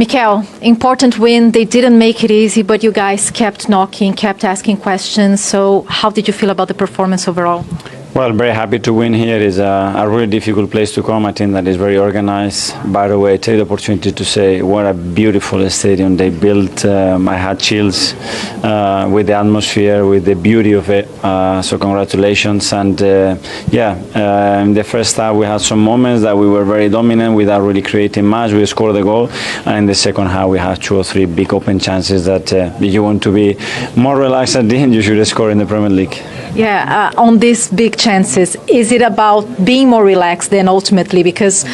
Mikel, important win. They didn't make it easy, but you guys kept knocking, kept asking questions. So how did you feel about the performance overall? Well, very happy to win here. It's a really difficult place to come. I think that is very organized. By the way, I take the opportunity to say what a beautiful stadium they built. I had chills with the atmosphere, with the beauty of it. So congratulations. And in the first half we had some moments that we were very dominant without really creating much. We scored the goal. And in the second half we had 2 or 3 big open chances that if you want to be more relaxed at the end, you should score in the Premier League. Yeah, on these big chances, is it about being more relaxed then ultimately? Because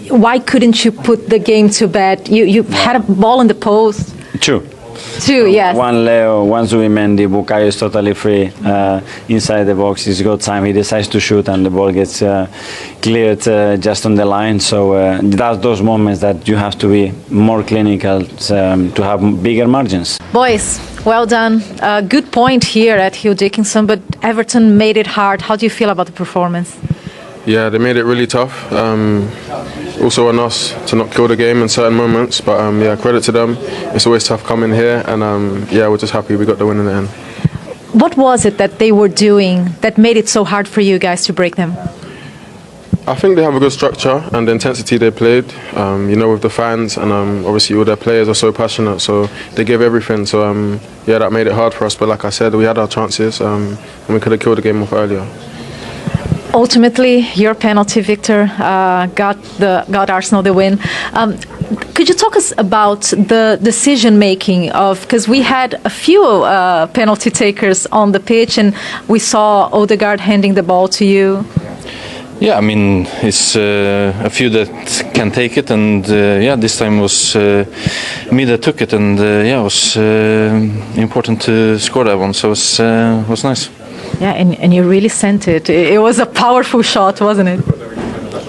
why couldn't you put the game to bed? You had a ball in the post. Two, yes. One Leo, one Zubimendi. Bukayo is totally free inside the box. He's got time. He decides to shoot and the ball gets cleared just on the line. So that's those moments that you have to be more clinical to have bigger margins. Boys, well done. Good point here at Hugh Dickinson, but Everton made it hard. How do you feel about the performance? Yeah, they made it really tough. Also on us to not kill the game in certain moments, but credit to them. It's always tough coming here, and we're just happy we got the win in the end. What was it that they were doing that made it so hard for you guys to break them? I think they have a good structure and the intensity they played, with the fans, and obviously all their players are so passionate, so they gave everything. So that made it hard for us, but like I said, we had our chances and we could have killed the game off earlier. Ultimately, your penalty, Victor, got Arsenal the win. Could you talk us about the decision making of, because we had a few penalty takers on the pitch, and we saw Odegaard handing the ball to you. Yeah, I mean, it's a few that can take it, and this time was me that took it, and it was important to score that one, so it was nice. Yeah, and you really sent it. It was a powerful shot, wasn't it?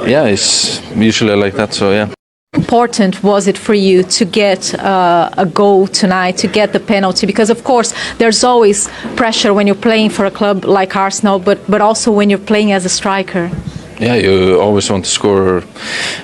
Yeah, it's usually like that, so yeah. How important was it for you to get a goal tonight, to get the penalty? Because, of course, there's always pressure when you're playing for a club like Arsenal, but also when you're playing as a striker. Yeah, you always want to score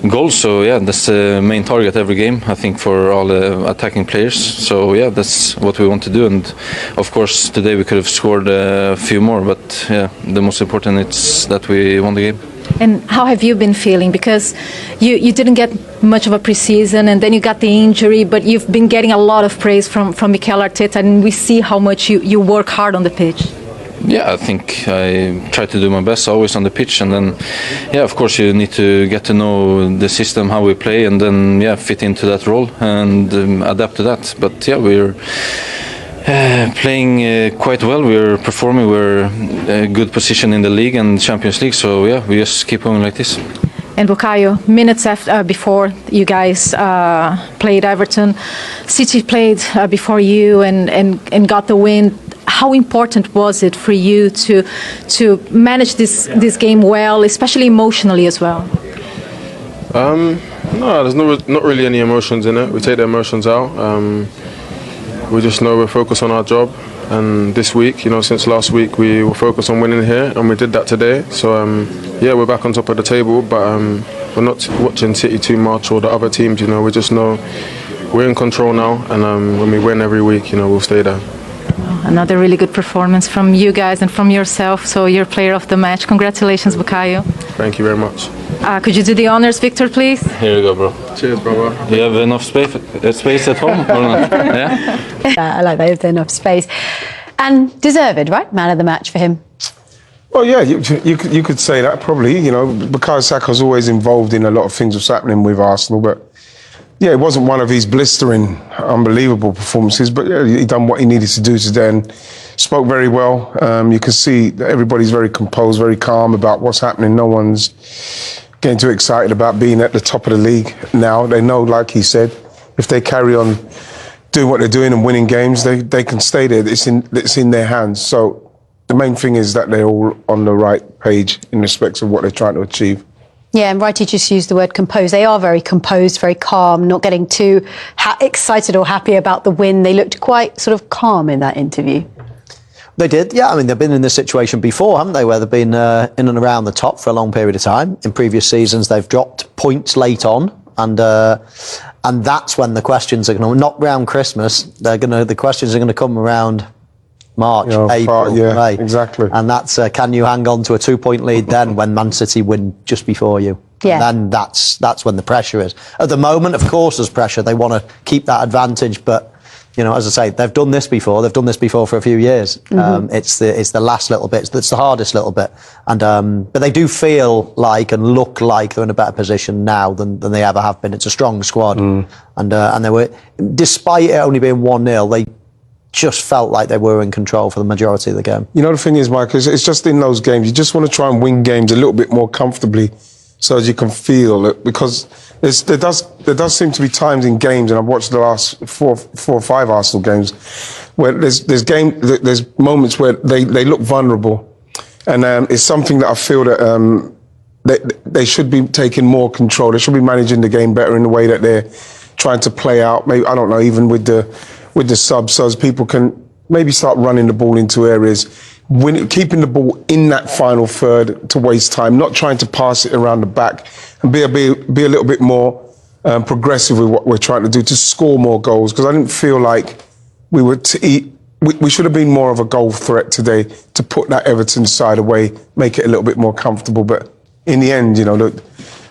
goals, so yeah, that's the main target every game, I think, for all the attacking players. So yeah, that's what we want to do, and of course today we could have scored a few more, but yeah, the most important is that we won the game. And how have you been feeling? Because you didn't get much of a preseason, and then you got the injury, but you've been getting a lot of praise from Mikel Arteta, and we see how much you work hard on the pitch. Yeah, I think I try to do my best always on the pitch, and then, of course you need to get to know the system, how we play, and then, fit into that role and adapt to that. But we're playing quite well. We're performing. We're in a good position in the league and Champions League. So we just keep going like this. And Bukayo, minutes before you guys played Everton, City played before you and got the win. How important was it for you to manage this game well, especially emotionally as well? No, there's not really any emotions in it. We take the emotions out. We just know we're focused on our job. And this week, since last week, we were focused on winning here, and we did that today. So we're back on top of the table, but we're not watching City too much or the other teams. We just know we're in control now, and when we win every week, we'll stay there. Another really good performance from you guys and from yourself. So you're player of the match. Congratulations, Bukayo. Thank you very much. Could you do the honors, Victor, please? Here you go, bro. Cheers, brother. Do you have enough space at home or not? Yeah? I like that. There's enough space. And deserved, right? Man of the match for him. Well, yeah, you could say that probably. Bukayo Saka's always involved in a lot of things that's happening with Arsenal, but yeah, it wasn't one of his blistering, unbelievable performances, but yeah, he done what he needed to do today and spoke very well. You can see that everybody's very composed, very calm about what's happening. No one's getting too excited about being at the top of the league now. They know, like he said, if they carry on doing what they're doing and winning games, they can stay there. It's in their hands. So the main thing is that they're all on the right page in respect of what they're trying to achieve. Yeah, and Wright just used the word composed. They are very composed, very calm, not getting too excited or happy about the win. They looked quite sort of calm in that interview. They did, yeah. I mean, they've been in this situation before, haven't they, where they've been in and around the top for a long period of time. In previous seasons, they've dropped points late on, and And that's when the questions are going to, not around Christmas, the questions are going to come around March, April, May. Exactly. And that's, can you hang on to a 2-point lead then when Man City win just before you? Yeah. And then that's when the pressure is. At the moment, of course, there's pressure. They want to keep that advantage, but as I say, they've done this before. They've done this before for a few years. It's the last little bit. It's the hardest little bit. And but they do feel like and look like they're in a better position now than they ever have been. It's a strong squad, and they were, despite it only being 1-0, they just felt like they were in control for the majority of the game. The thing is, Mike, it's just in those games, you just want to try and win games a little bit more comfortably so as you can feel it, because there does seem to be times in games, and I've watched the last four or five Arsenal games, where there's moments where they look vulnerable, and it's something that I feel that they should be taking more control. They should be managing the game better in the way that they're trying to play out. Maybe, I don't know, even with the subs, so as people can maybe start running the ball into areas, keeping the ball in that final third to waste time, not trying to pass it around the back, and be a little bit more progressive with what we're trying to do to score more goals. Because I didn't feel like we should have been more of a goal threat today to put that Everton side away, make it a little bit more comfortable. But in the end,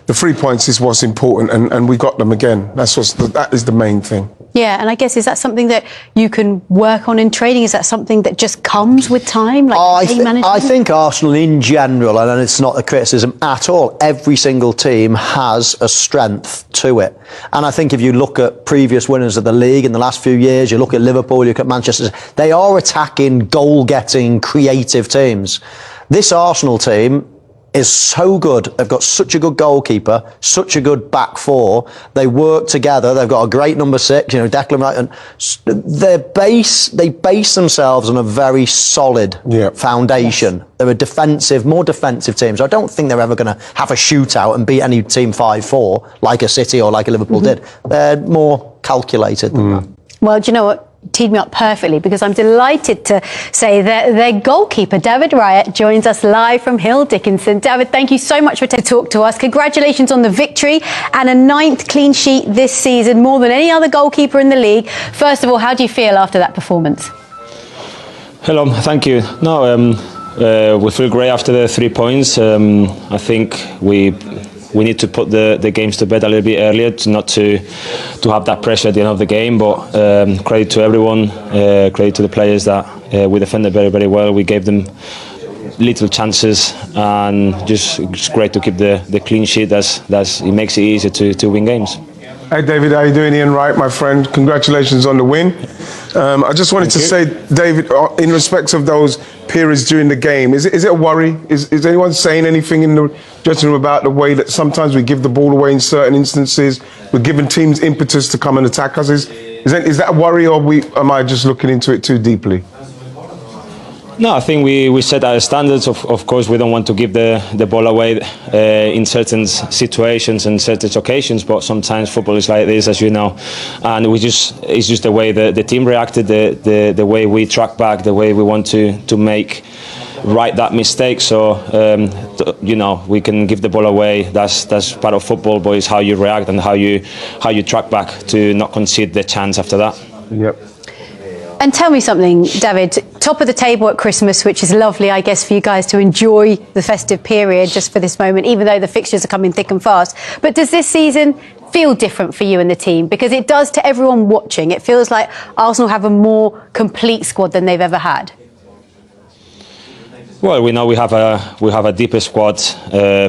the 3 points is what's important, and we got them again. That is the main thing. Yeah, and I guess, is that something that you can work on in training? Is that something that just comes with time, like game management? I think Arsenal in general, and it's not a criticism at all, every single team has a strength to it. And I think if you look at previous winners of the league in the last few years, you look at Liverpool, you look at Manchester, they are attacking, goal-getting, creative teams. This Arsenal team is so good. They've got such a good goalkeeper, such a good back four. They work together. They've got a great number 6, Declan Wright. And they base themselves on a very solid foundation. Yes. They're more defensive team. So I don't think they're ever going to have a shootout and beat any team 5-4 like a City or like a Liverpool did. They're more calculated than that. Well, do you know what? Teed me up perfectly, because I'm delighted to say that their goalkeeper, David Wright, joins us live from Hill Dickinson. David, thank you so much for talking to us. Congratulations on the victory and a 9th clean sheet this season, more than any other goalkeeper in the league. First of all, how do you feel after that performance? Hello, thank you. We feel great after the 3 points. I think we need to put the games to bed a little bit earlier, not to have that pressure at the end of the game. But credit to everyone, credit to the players that we defended very, very well. We gave them little chances, and it's great to keep the clean sheet. It makes it easier to win games. Hey David, how you doing? Ian Wright, my friend. Congratulations on the win. I just wanted to say, David, in respect of those periods during the game, is it a worry? Is anyone saying anything in the dressing room about the way that sometimes we give the ball away in certain instances? We're giving teams impetus to come and attack us. Is that a worry, or am I just looking into it too deeply? No, I think we set our standards. Of course, we don't want to give the ball away in certain situations and certain occasions, but sometimes football is like this, as you know. And it's just the way the team reacted, the way we track back, the way we want to make right that mistake. So we can give the ball away. That's part of football, but it's how you react and how you track back to not concede the chance after that. Yep. And tell me something, David, top of the table at Christmas, which is lovely, I guess, for you guys to enjoy the festive period just for this moment, even though the fixtures are coming thick and fast. But does this season feel different for you and the team? Because it does to everyone watching. It feels like Arsenal have a more complete squad than they've ever had. Well, we know we have a deeper squad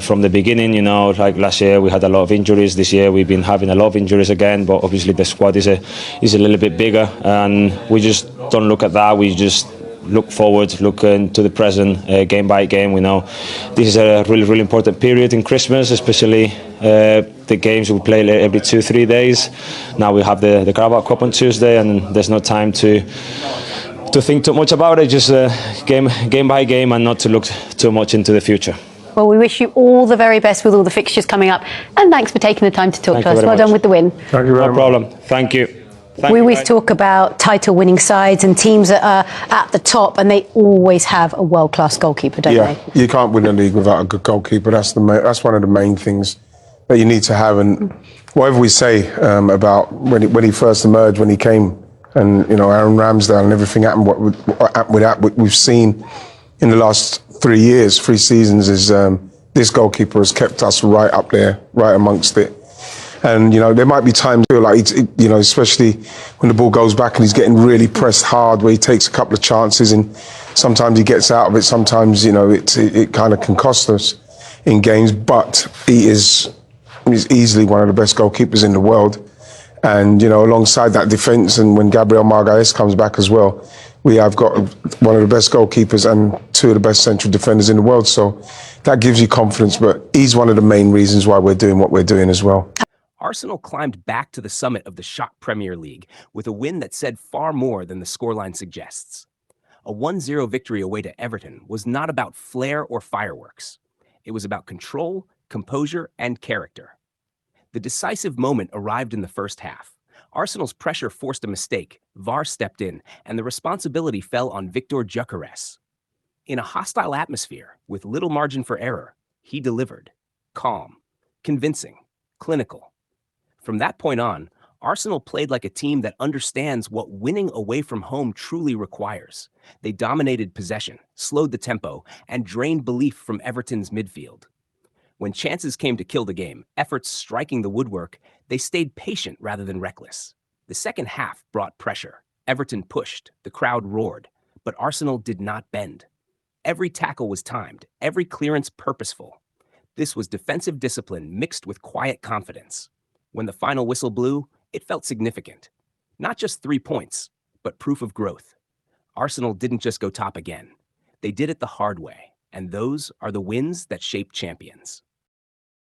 from the beginning. Like last year we had a lot of injuries. This year we've been having a lot of injuries again. But obviously the squad is a little bit bigger, and we just don't look at that. We just look forward, look into the present, game by game. We know this is a really, really important period in Christmas, especially the games we play every 2-3 days. Now we have the Carabao Cup on Tuesday, and there's no time to think too much about it, just game by game, and not to look too much into the future. Well, we wish you all the very best with all the fixtures coming up, and thanks for taking the time to talk to us. Well done with the win. Thank you very much. No problem. Thank you. We always talk about title-winning sides and teams that are at the top, and they always have a world-class goalkeeper, don't they? You can't win a league without a good goalkeeper. That's one of the main things that you need to have. And whatever we say about when he first emerged, when he came, and Aaron Ramsdale and everything happened. What we've seen in the last 3 years, 3 seasons, is this goalkeeper has kept us right up there, right amongst it. And there might be times like especially when the ball goes back and he's getting really pressed hard, where he takes a couple of chances, and sometimes he gets out of it. Sometimes it kind of can cost us in games. But he's easily one of the best goalkeepers in the world. And alongside that defence, and when Gabriel Magalhaes comes back as well, we have got one of the best goalkeepers and 2 of the best central defenders in the world. So that gives you confidence. But he's one of the main reasons why we're doing what we're doing as well. Arsenal climbed back to the summit of the shock Premier League with a win that said far more than the scoreline suggests. A 1-0 victory away to Everton was not about flair or fireworks. It was about control, composure, and character. The decisive moment arrived in the first half. Arsenal's pressure forced a mistake, VAR stepped in, and the responsibility fell on Victor Gyökeres. In a hostile atmosphere, with little margin for error, he delivered. Calm, convincing, clinical. From that point on, Arsenal played like a team that understands what winning away from home truly requires. They dominated possession, slowed the tempo, and drained belief from Everton's midfield. When chances came to kill the game, efforts striking the woodwork, they stayed patient rather than reckless. The second half brought pressure. Everton pushed, the crowd roared, but Arsenal did not bend. Every tackle was timed, every clearance purposeful. This was defensive discipline mixed with quiet confidence. When the final whistle blew, it felt significant. Not just 3 points, but proof of growth. Arsenal didn't just go top again. They did it the hard way, and those are the wins that shape champions.